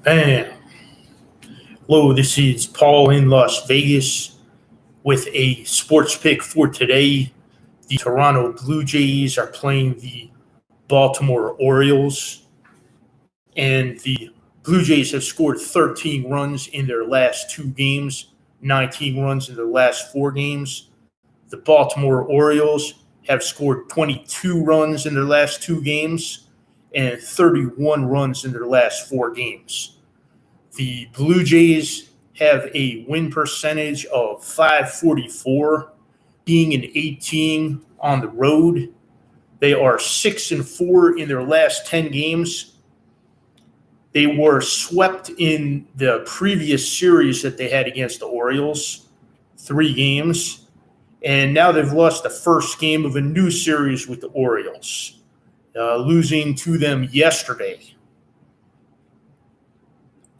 Bam. Hello, this is Paul in Las Vegas with a sports pick for today. The Toronto Blue Jays are playing the Baltimore Orioles, and the Blue Jays have scored 13 runs in their last two games, 19 runs in their last four games. The Baltimore Orioles have scored 22 runs in their last two games and 31 runs in their last four games. The Blue Jays have a win percentage of .544, being an 18 on the road. They are 6-4 in their last 10 games. They were swept in the previous series that they had against the Orioles, 3 games. And now they've lost the first game of a new series with the Orioles, losing to them yesterday.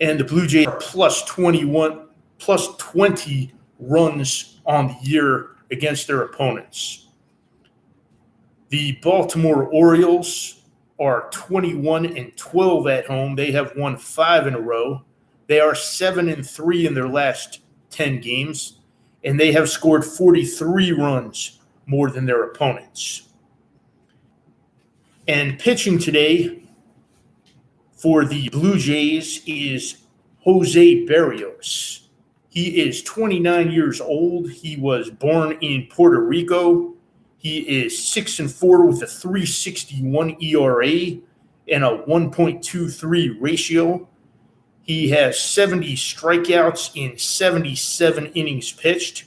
And the Blue Jays are plus 20 runs on the year against their opponents. The Baltimore Orioles are 21-12 at home. They have won 5 in a row. They are 7-3 in their last 10 games, and they have scored 43 runs more than their opponents. And pitching today for the Blue Jays is Jose Berrios. He is 29 years old. He was born in Puerto Rico. He is 6-4 with a .361 ERA and a 1.23 ratio. He has 70 strikeouts in 77 innings pitched,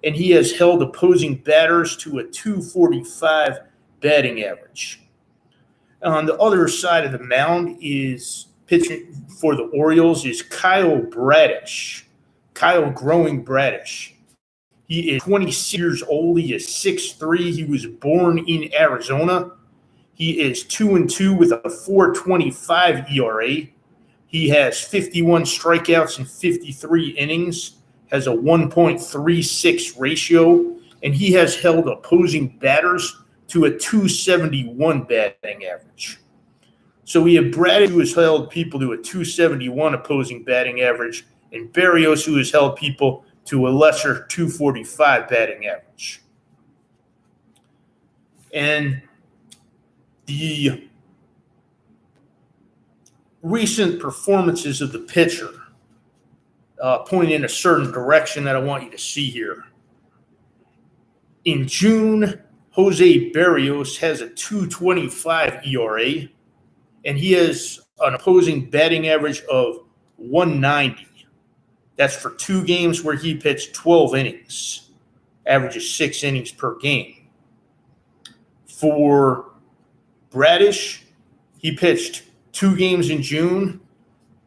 and he has held opposing batters to a .245 batting average. On the other side of the mound is pitching for the Orioles is Kyle Growing Bradish. He is 26 years old. He is 6'3". He was born in Arizona. He is 2-2 with a .425 ERA. He has 51 strikeouts in 53 innings, has a 1.36 ratio, and he has held opposing batters to a .271 batting average. So we have Bradish, who has held people to a .271 opposing batting average, and Berrios, who has held people to a lesser .245 batting average. And the recent performances of the pitcher point in a certain direction that I want you to see here. In June, Jose Berrios has a .225 ERA, and he has an opposing batting average of 190. That's for 2 games where he pitched 12 innings, averages 6 innings per game. For Bradish, he pitched 2 games in June.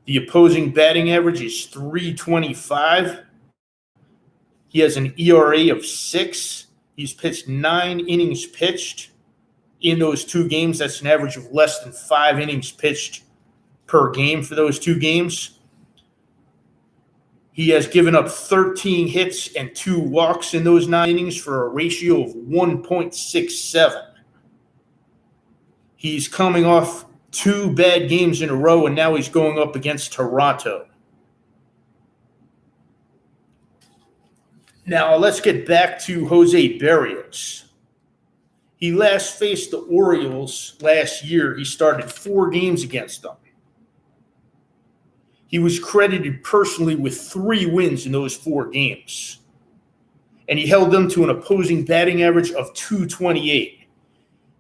The opposing batting average is .325. He has an ERA of 6. He's pitched 9 innings pitched in those 2 games. That's an average of less than 5 innings pitched per game for those 2 games. He has given up 13 hits and 2 walks in those 9 innings for a ratio of 1.67. He's coming off 2 bad games in a row, and now he's going up against Toronto. Now, let's get back to Jose Berrios. He last faced the Orioles last year. He started 4 games against them. He was credited personally with 3 wins in those 4 games. And he held them to an opposing batting average of .228.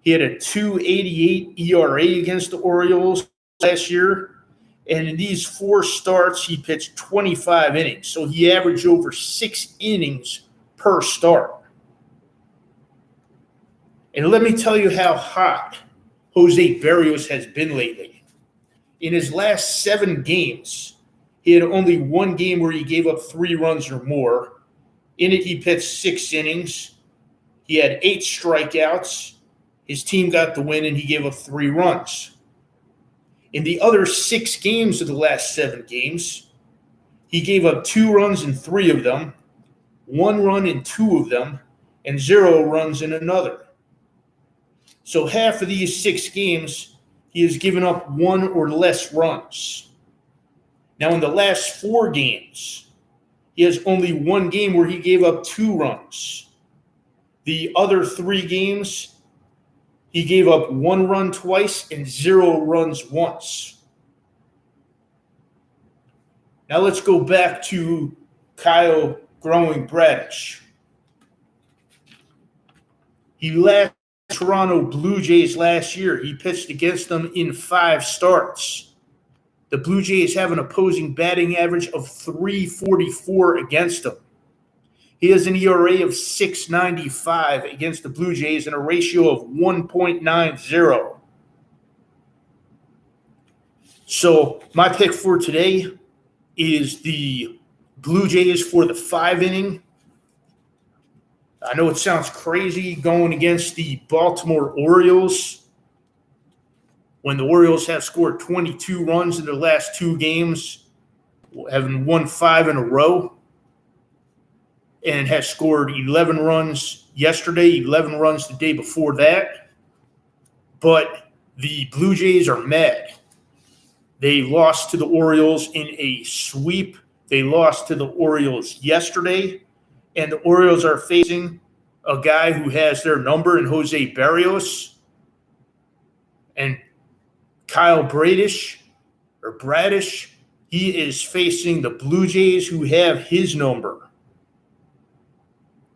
He had a .288 ERA against the Orioles last year. And in these 4 starts, he pitched 25 innings. So he averaged over 6 innings per start. And let me tell you how hot Jose Berrios has been lately. In his last 7 games, he had only 1 game where he gave up 3 runs or more. In it, he pitched 6 innings. He had 8 strikeouts. His team got the win, and he gave up 3 runs. In the other 6 games of the last 7 games, he gave up 2 runs in 3 of them, 1 run in 2 of them, and 0 runs in another. So half of these 6 games, he has given up 1 or less runs. Now, in the last 4 games, he has only one game where he gave up 2 runs. The other 3 games, he gave up 1 run twice and 0 runs once. Now let's go back to Kyle Growing Bradish. He left Toronto Blue Jays last year. He pitched against them in 5 starts. The Blue Jays have an opposing batting average of .344 against him. He has an ERA of .695 against the Blue Jays and a ratio of 1.90. So my pick for today is the Blue Jays for the 5-inning. I know it sounds crazy going against the Baltimore Orioles when the Orioles have scored 22 runs in their last 2 games, having won 5 in a row, and has scored 11 runs yesterday, 11 runs the day before that. But the Blue Jays are mad. They lost to the Orioles in a sweep. They lost to the Orioles yesterday, and the Orioles are facing a guy who has their number in Jose Barrios, and Kyle Bradish, he is facing the Blue Jays who have his number.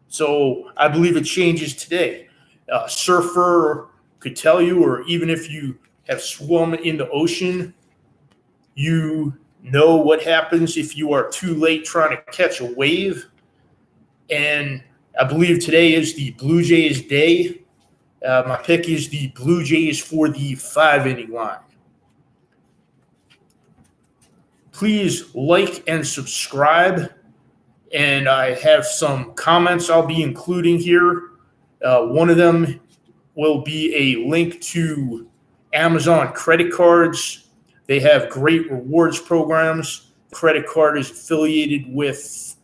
So I believe it changes today. Surfer could tell you, or even if you have swum in the ocean, you know what happens if you are too late trying to catch a wave. And I believe today is the Blue Jays day. My pick is the Blue Jays for the 5-inning line. Please like and subscribe. And I have some comments I'll be including here. One of them will be a link to Amazon credit cards. They have great rewards programs. Credit card is affiliated with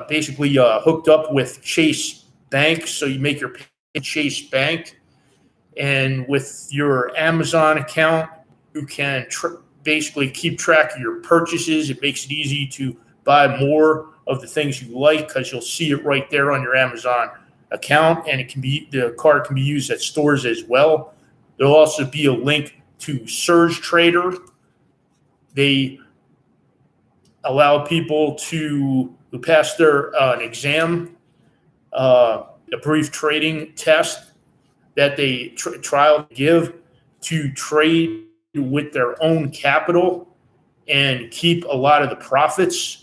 basically hooked up with Chase Bank. So you make your payment at Chase Bank. And with your Amazon account, you can basically keep track of your purchases. It makes it easy to buy more of the things you like because you'll see it right there on your Amazon account, and the card can be used at stores as well. There'll also be a link to Surge Trader. They allow people who pass their an exam, a brief trading test that they trial give to trade with their own capital and keep a lot of the profits.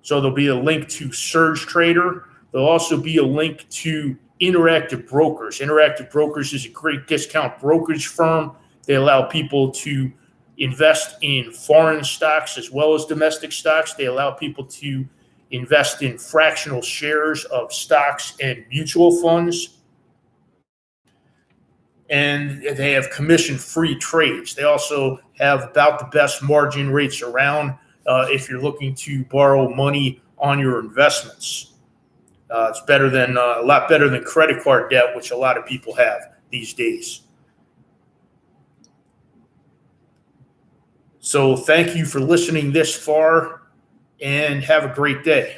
So there'll be a link to Surge Trader. There'll also be a link to Interactive Brokers. Interactive Brokers is a great discount brokerage firm. They allow people to invest in foreign stocks as well as domestic stocks. They allow people to invest in fractional shares of stocks and mutual funds. And they have commission-free trades. They also have about the best margin rates around if you're looking to borrow money on your investments. It's a lot better than credit card debt, which a lot of people have these days. So thank you for listening this far, and have a great day.